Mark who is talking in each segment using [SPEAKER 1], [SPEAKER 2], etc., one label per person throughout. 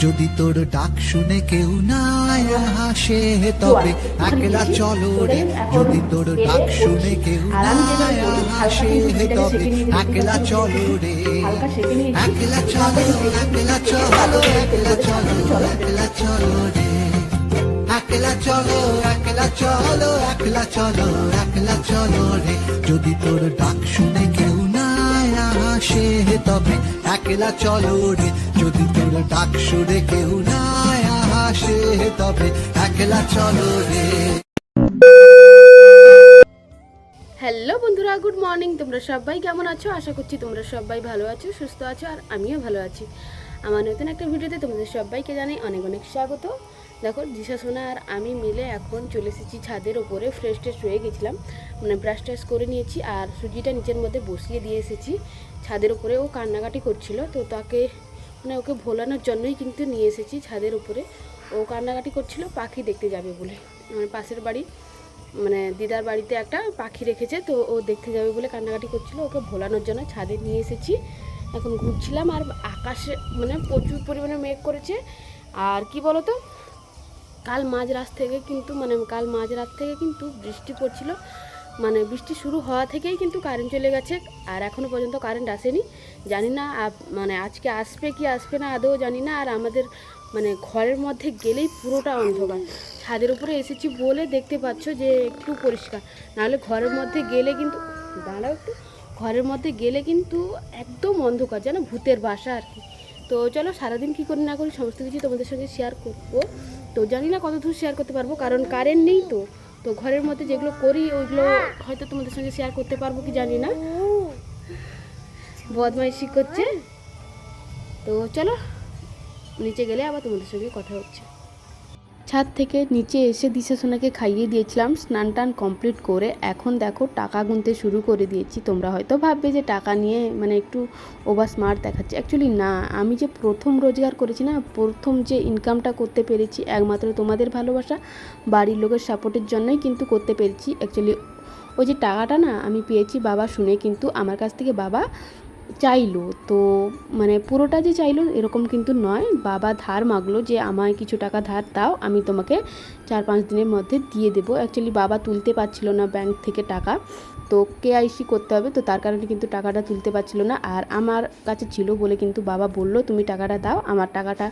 [SPEAKER 1] যদি তোর ডাক শুনে কেউ না হাসে তবে একলা চলো রে, যদি তোর ডাক শুনে কেউ না হাসে তবে একলা চলো রে, একলা চলো, একলা চলো, একলা চলো, একলা চলো রে, একলা চলো, একলা চলো, একলা চলো, একলা চলো রে, যদি তোর ডাক শুনে কেউ না আসে তবে একলা চলো রে, যদি তোর ডাক শুনে কেউ না আসে তবে একলা চলো রে।
[SPEAKER 2] হ্যালো বন্ধুরা, গুড মর্নিং। তোমরা সবাই কেমন আছো? আশা করছি তোমরা সবাই ভালো আছো, সুস্থ আছো, আর আমিও ভালো আছি। আমার নতুন একটা ভিডিওতে তোমাদের সবাইকে জানাই অনেক অনেক স্বাগত। দেখো, দিশা সোনা আর আমি মিলে এখন চলে এসেছি ছাদের ওপরে। ফ্রেশ ট্রেশ হয়ে গেছিলাম, মানে ব্রাশ ট্রাশ করে নিয়েছি, আর সুজিটা নিচের মধ্যে বসিয়ে দিয়ে এসেছি ছাদের উপরে। ও কান্নাকাটি করছিল, তো তাকে মানে ওকে ভোলানোর জন্যই কিন্তু নিয়ে এসেছি ছাদের উপরে। ও কান্নাকাটি করছিল পাখি দেখতে যাবে বলে। মানে পাশের বাড়ি, মানে দিদার বাড়িতে একটা পাখি রেখেছে, তো ও দেখতে যাবে বলে কান্নাকাটি করছিল। ওকে ভোলানোর জন্য ছাদে নিয়ে এসেছি। এখন ঘুরছিলাম, আর আকাশে মানে প্রচুর পরিমাণে মেঘ করেছে। আর কি বলতো, কাল মাঝরাত থেকে কিন্তু বৃষ্টি পড়ছিল। মানে বৃষ্টি শুরু হওয়া থেকেই কিন্তু কারেন্ট চলে গেছে, আর এখনও পর্যন্ত কারেন্ট আসেনি। জানি না মানে আজকে আসবে কি আসবে না আদৌ জানি না। আর আমাদের মানে ঘরের মধ্যে গেলেই পুরোটা অন্ধকার। ছাদের উপরে এসেছি বলে দেখতে পাচ্ছ যে একটু পরিষ্কার, নাহলে ঘরের মধ্যে গেলে কিন্তু ঘরের মধ্যে গেলে কিন্তু একদম অন্ধকার, যেন ভূতের বাসা আর কি। তো চলো, সারাদিন কী করি না করি সমস্ত কিছু তোমাদের সঙ্গে শেয়ার করবো। তো জানি না কত দূর শেয়ার করতে পারবো, কারণ কারেন্ট নেই। তো ঘরের মধ্যে যেগুলো করি ওইগুলো হয়তো তোমাদের সঙ্গে শেয়ার করতে পারবো কি জানি না। বদমাইশি করছে। তো চলো, নিচে গেলে আবার তোমাদের সঙ্গে কথা হচ্ছে। ছাদ থেকে নিচে এসে দিশা সোনাকে খাইয়ে দিয়েছিলাম, স্নান টান কমপ্লিট করে এখন দেখো টাকা গুনতে শুরু করে দিয়েছি। তোমরা হয়তো ভাববে যে টাকা নিয়ে মানে একটু ওভার স্মার্ট দেখাচ্ছে। অ্যাকচুয়ালি না, আমি যে প্রথম রোজগার করেছি না, প্রথম যে ইনকামটা করতে পেরেছি একমাত্র তোমাদের ভালোবাসা, বাড়ির লোকের সাপোর্টের জন্যই কিন্তু করতে পেরেছি। অ্যাকচুয়ালি ওই যে টাকাটা না আমি পেয়েছি বাবা শুনে, কিন্তু আমার কাছ থেকে বাবা চাইলো। তো মানে পুরোটা যে চাইলো এরকম কিন্তু নয়, বাবা ধার মাগলো যে আমায় কিছু টাকা ধার দাও, আমি তোমাকে 4-5 দিনের মধ্যে দিয়ে দেবো। অ্যাকচুয়ালি বাবা তুলতে পারছিল না ব্যাংক থেকে টাকা, তো কেআইসি করতে হবে, তো তার কারণে কিন্তু টাকাটা তুলতে পারছিল না। আর আমার কাছে ছিল বলে কিন্তু বাবা বললো তুমি টাকাটা দাও, আমার টাকাটা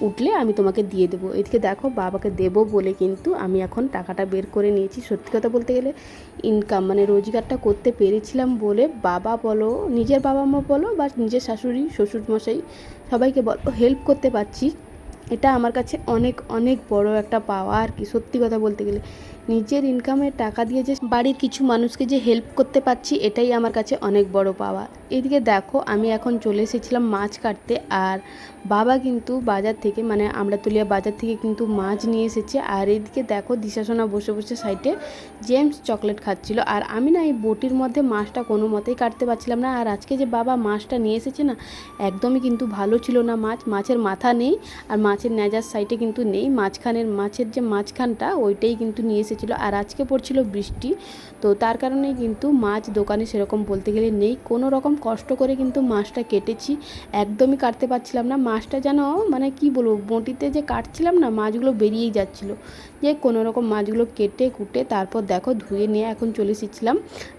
[SPEAKER 2] উঠলে আমি তোমাকে দিয়ে দেবো। এদিকে দেখো, বাবাকে দেবো বলে কিন্তু আমি এখন টাকাটা বের করে নিয়েছি। সত্যি কথা বলতে গেলে ইনকাম মানে রোজগারটা করতে পেরেছিলাম বলে বাবা বলো, নিজের বাবা মা বলো, বা নিজের শাশুড়ি শ্বশুরমশাই সবাইকে বলো, হেল্প করতে পারছি। এটা আমার কাছে অনেক অনেক বড় একটা পাওয়া আর কি। সত্যি কথা বলতে গেলে নিজের ইনকামের টাকা দিয়ে যে বাড়ির কিছু মানুষকে যে হেল্প করতে পারছি, এটাই আমার কাছে অনেক বড় পাওয়া। এদিকে দেখো, আমি এখন চলে এসেছিলাম মাছ কাটতে, আর বাবা কিন্তু বাজার থেকে মানে আমড়াতুলিয়া বাজার থেকে কিন্তু মাছ নিয়ে এসেছে। আর এদিকে দেখো, দিশা সোনা বসে বসে সাইডে জেমস চকলেট খাচ্ছিল। আর আমি না এই বটির মধ্যে মাছটা কোনো মতেই কাটতে পারছিলাম না। আর আজকে যে বাবা মাছটা নিয়ে এসেছে না, একদমই কিন্তু ভালো ছিল না মাছ। মাছের মাথা নেই, আর মাছের নেজার সাইডে কিন্তু নেই, মাছের যে মাঝখানটা ওইটাই কিন্তু নিয়ে এসেছিলো। আর আজকে পড়ছিল বৃষ্টি, তো তার কারণে কিন্তু মাছ দোকানে সেরকম বলতে গেলে নেই। কোনো রকম কষ্ট করে কিন্তু মাছটা কেটেছি, একদমই কাটতে পারছিলাম না মাছটা, যেন মানে কি বলবো, বঁটিতে যে কাটছিলাম না মাছগুলো বেরিয়েই যাচ্ছিলো। যে কোনো রকম মাছগুলো কেটে কুটে তারপর দেখো ধুয়ে নিয়ে এখন চলে এসেছিলাম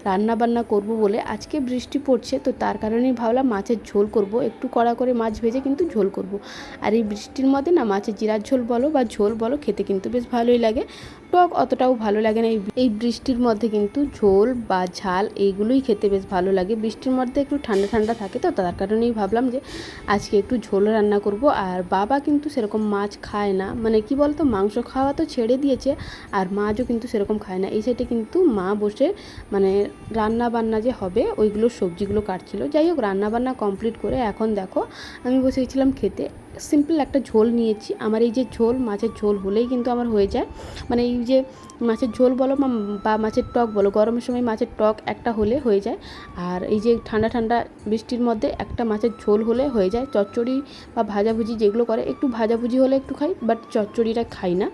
[SPEAKER 2] রান্না বান্না করব বলে। আজকে বৃষ্টি পড়ছে, তো তার কারণেই ভাবলাম মাছের ঝোল করব, একটু কড়া করে মাছ ভেজে কিন্তু ঝোল করব। আর এই বৃষ্টির মধ্যে না মাছের জিরার ঝোল বলো বা ঝোল বলো, খেতে কিন্তু বেশ ভালোই লাগে। টক অতটাও ভালো লাগে না। এই বৃষ্টির মধ্যে কিন্তু ঝোল বা ঝাল এইগুলোই খেতে বেশ ভালো লাগে। বৃষ্টির মধ্যে একটু ঠান্ডা ঠান্ডা থাকে, তো তার কারণেই ভাবলাম যে আজকে একটু ঝোল রান্না করব। আর বাবা কিন্তু সেরকম মাছ খায় না, মানে কি বলতো, মাংস খাওয়া তো ছেড়ে দিয়েছে, আর মাছও কিন্তু সেরকম খায় না। এই সাইডে কিন্তু মা বসে মানে রান্না বান্না যে হবে ওইগুলো সবজিগুলো কাটছিল। যাই হোক, রান্না বান্না কমপ্লিট করে এখন দেখো আমি বসে গেছিলাম খেতে। সিম্পল একটা ঝোল নিয়েছি। আমার এই যে ঝোল, মাছের ঝোল হলেই কিন্তু আমার হয়ে যায়। মানে এই যে মাছের ঝোল বলো বা মাছের টক বলো, গরমের সময় মাছের টক একটা হলে হয়ে যায়। আর এই যে ঠান্ডা ঠান্ডা বৃষ্টির মধ্যে একটা মাছের ঝোল হলে হয়ে যায়। চচ্চড়ি বা ভাজাভুজি যেগুলো করে, একটু ভাজাভুজি হলে একটু খাই, বাট চচ্চড়িটা খাই না।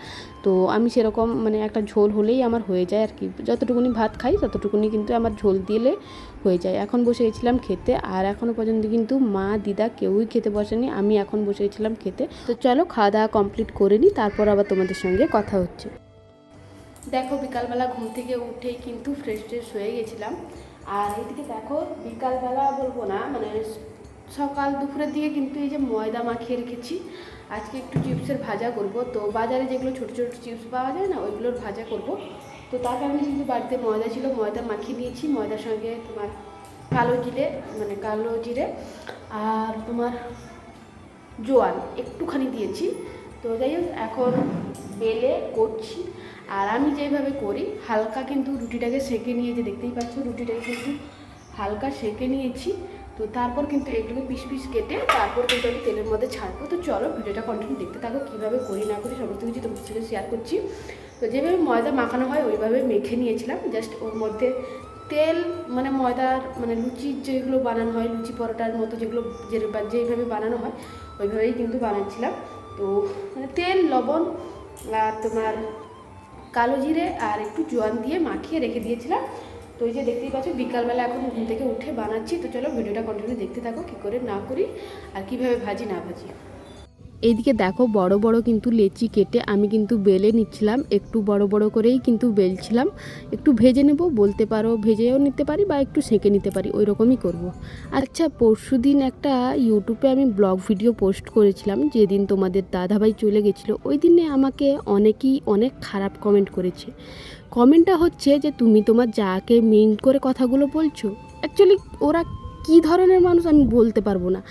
[SPEAKER 2] তো আমি সেরকম মানে একটা ঝোল হলেই আমার হয়ে যায় আর কি। যতটুকুনি ভাত খাই ততটুকুনি কিন্তু আমার ঝোল দিলে হয়ে যায়। এখন বসে গেছিলাম খেতে, আর এখনও পর্যন্ত কিন্তু মা দিদা কেউই খেতে বসেনি। আমি এখন বসে গেছিলাম বসেছিলাম খেতে। তো চলো খাওয়া দাওয়া কমপ্লিট করে নিই, তারপর আবার তোমাদের সঙ্গে কথা হচ্ছে। দেখো বিকালবেলা ঘুম থেকে উঠেই কিন্তু ফ্রেশ হয়ে গেছিলাম। আর এইদিকে দেখো বিকালবেলা বলবো না, মানে সকাল দুপুরের দিকে কিন্তু এই যে ময়দা মাখিয়ে রেখেছি। আজকে একটু চিপসের ভাজা করব। তো বাজারে যেগুলো ছোটো ছোটো চিপস পাওয়া যায় না, ওইগুলোর ভাজা করব। তো তার কারণে কিন্তু বাড়িতে ময়দা ছিল, ময়দা মাখিয়ে নিয়েছি। ময়দার সঙ্গে তোমার কালো জিরে আর তোমার জোয়ান একটুখানি দিয়েছি। তো যাই হোক এখন বেলে করছি। আর আমি যেভাবে করি হালকা কিন্তু রুটিটাকে সেঁকে নিয়ে, যে দেখতেই পাচ্ছ রুটিটাকে কিন্তু হালকা সেঁকে নিয়েছি। তো তারপর কিন্তু এগুলোকে পিস পিস কেটে তারপর কিন্তু আমি তেলের মধ্যে ছাড়বো। তো চলো ভিডিওটা কন্টিনিউ দেখতে থাকো, কীভাবে করি না করি সমস্ত কিছু তোমাদের সাথে শেয়ার করছি। তো যেভাবে ময়দা মাখানো হয় ওইভাবে মেখে নিয়েছিলাম। জাস্ট ওর মধ্যে তেল ময়দার লুচি যেগুলো বানানো হয়, লুচি পরোটার মতো যেভাবে বানানো হয় ওইভাবেই কিন্তু বানাচ্ছিলাম। তো তেল, লবণ আর তোমার কালো জিরে আর একটু জোয়ান দিয়ে মাখিয়ে রেখে দিয়েছিলাম। তো এই যে দেখতেই পাচ্ছ বিকালবেলা এখন ঘুম থেকে উঠে বানাচ্ছি। তো চলো ভিডিওটা কন্টিনিউ দেখতে থাকো, কী করে না করি আর কীভাবে ভাজি না ভাজি। এইদিকে দেখো বড় বড় কিন্তু লেচি কেটে আমি কিন্তু বেলে নিচ্ছিলাম। একটু বড় বড় করেই কিন্তু বেলছিলাম। একটু ভেজে নেব বলতে পারো, ভেজেও নিতে পারি বা একটু সেঁকে নিতে পারি, ওই রকমই করব। আচ্ছা, পরশুদিন একটা ইউটিউবে আমি ব্লগ ভিডিও পোস্ট করেছিলাম, যেদিন তোমাদের দাদাভাই চলে গেছিলো। ওই দিনে আমাকে অনেকেই অনেক খারাপ কমেন্ট করেছে। কমেন্টটা হচ্ছে যে তুমি তোমার যাকে মিন করে কথাগুলো বলছো। অ্যাকচুয়ালি ওরা কী ধরনের মানুষ আমি বলতে পারবো না।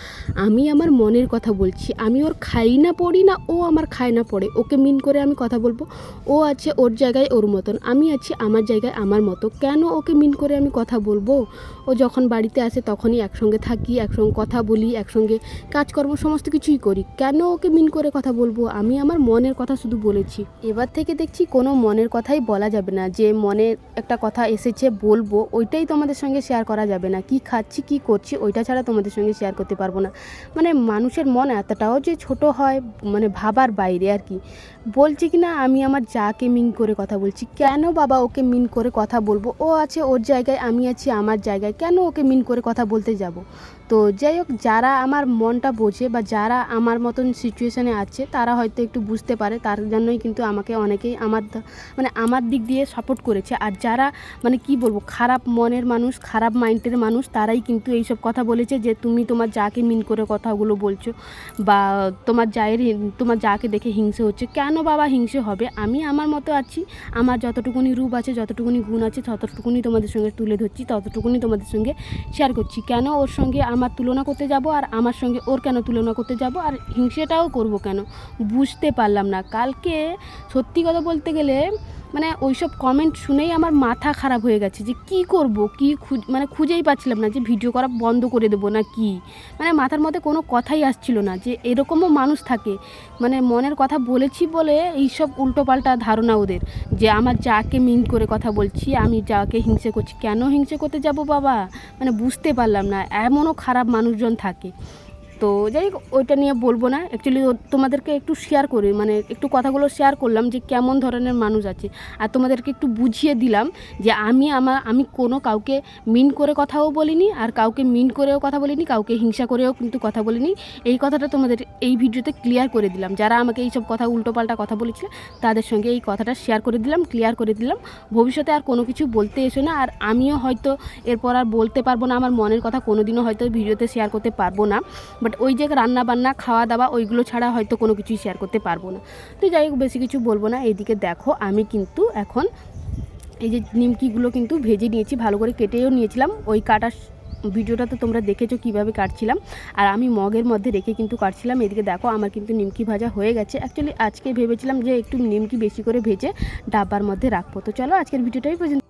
[SPEAKER 2] আমি আমার মনের কথা বলছি। আমি ওর খাই না পড়ি না, ও আমার খায় না পড়ে, ওকে মিন করে আমি কথা বলবো? ও আছে ওর জায়গায় ওর মতন, আমি আছি আমার জায়গায় আমার মতো। কেন ওকে মিন করে আমি কথা বলবো? ও যখন বাড়িতে আসে তখনই একসঙ্গে থাকি, একসঙ্গে কথা বলি, একসঙ্গে কাজকর্ম সমস্ত কিছুই করি। কেন ওকে মিন করে কথা বলবো? আমি আমার মনের কথা শুধু বলেছি। এবার থেকে দেখছি কোনো মনের কথাই বলা যাবে না। যে মনে একটা কথা এসেছে বলবো, ওইটাই তোমাদের সঙ্গে শেয়ার করা যাবে না। কি খাচ্ছি কি করছি ওইটা ছাড়া তোমাদের সঙ্গে শেয়ার করতে পারবো না। মানুষের মন এতটাও যে ছোট হয়, ভাবার বাইরে আর কি। বলছি কি না আমি আমার যাকে মিন করে কথা বলছি। কেন বাবা ওকে মিন করে কথা বলবো? ও আছে ওর জায়গায়, আমি আছি আমার জায়গায়, কেন ওকে মিন করে কথা বলতে যাব? তো যাই হোক, যারা আমার মনটা বোঝে বা যারা আমার মতন সিচুয়েশানে আছে তারা হয়তো একটু বুঝতে পারে। তার জন্যই কিন্তু আমাকে অনেকেই আমার দিক দিয়ে সাপোর্ট করেছে। আর যারা কি বলবো, খারাপ মনের মানুষ, খারাপ মাইন্ডের মানুষ, তারাই কিন্তু এইসব কথা বলেছে যে তুমি তোমার যাকে মিন করে কথাগুলো বলছো, বা তোমার যাকে দেখে হিংসে হচ্ছে। কেন বাবা হিংসে হবে? আমি আমার মতো আছি, আমার যতটুকুনি রূপ আছে, যতটুকুনি গুণ আছে, ততটুকুনি তোমাদের সঙ্গে তুলে ধরছি, ততটুকুনি তোমাদের সঙ্গে শেয়ার করছি। কেন ওর সঙ্গে আমার তুলনা করতে যাব, আর আমার সঙ্গে ওর কেন তুলনা করতে যাব, আর হিংসেটাও করব কেন? বুঝতে পারলাম না। কালকে সত্যি কথা বলতে গেলে ওইসব কমেন্ট শুনেই আমার মাথা খারাপ হয়ে গেছে যে কি করব, কি খুঁজেই পাচ্ছিলাম না যে ভিডিও করা বন্ধ করে দেবো না কি। মাথার মধ্যে কোনো কথাই আসছিল না যে এরকমও মানুষ থাকে। মনের কথা বলেছি বলে এইসব উল্টোপাল্টা ধারণা ওদের, যে আমার যাকে মিন করে কথা বলছি, আমি যাকে হিংসে করছি। কেন হিংসে করতে যাব বাবা? বুঝতে পারলাম না এমনও খারাপ মানুষজন থাকে। তো যাই হোক, ওইটা নিয়ে বলবো না। অ্যাকচুয়ালি তোমাদেরকে একটু শেয়ার করি, একটু কথাগুলো শেয়ার করলাম যে কেমন ধরনের মানুষ আছে। আর তোমাদেরকে একটু বুঝিয়ে দিলাম যে আমি কোনো কাউকে মিন করে কথাও বলিনি, আর কাউকে মিন করেও কথা বলিনি, কাউকে হিংসা করেও কিন্তু কথা বলিনি। এই কথাটা তোমাদের এই ভিডিওতে ক্লিয়ার করে দিলাম। যারা আমাকে এইসব কথা উল্টোপাল্টা কথা বলেছিল তাদের সঙ্গে এই কথাটা শেয়ার করে দিলাম, ক্লিয়ার করে দিলাম। ভবিষ্যতে আর কোনো কিছু বলতে এসো না। আর আমিও হয়তো এরপর আর বলতে পারবো না আমার মনের কথা, কোনোদিনও হয়তো ভিডিওতে শেয়ার করতে পারবো না। বাট ওই যে রান্না বান্না, খাওয়া দাওয়া, ওইগুলো ছাড়া হয়তো কোনো কিছুই শেয়ার করতে পারবো না। তো যাই হোক, বেশি কিছু বলবো না। এইদিকে দেখো আমি কিন্তু এখন এই যে নিমকিগুলো কিন্তু ভেজে নিয়েছি, ভালো করে কেটেও নিয়েছিলাম। ওই কাটার ভিডিওটা তো তোমরা দেখেছো কীভাবে কাটছিলাম, আর আমি মগের মধ্যে রেখে কিন্তু কাটছিলাম। এদিকে দেখো আমার কিন্তু নিমকি ভাজা হয়ে গেছে। অ্যাকচুয়ালি আজকে ভেবেছিলাম যে একটু নিমকি বেশি করে ভেজে ডাব্বার মধ্যে রাখবো। তো চলো আজকের ভিডিওটাই পর্যন্ত।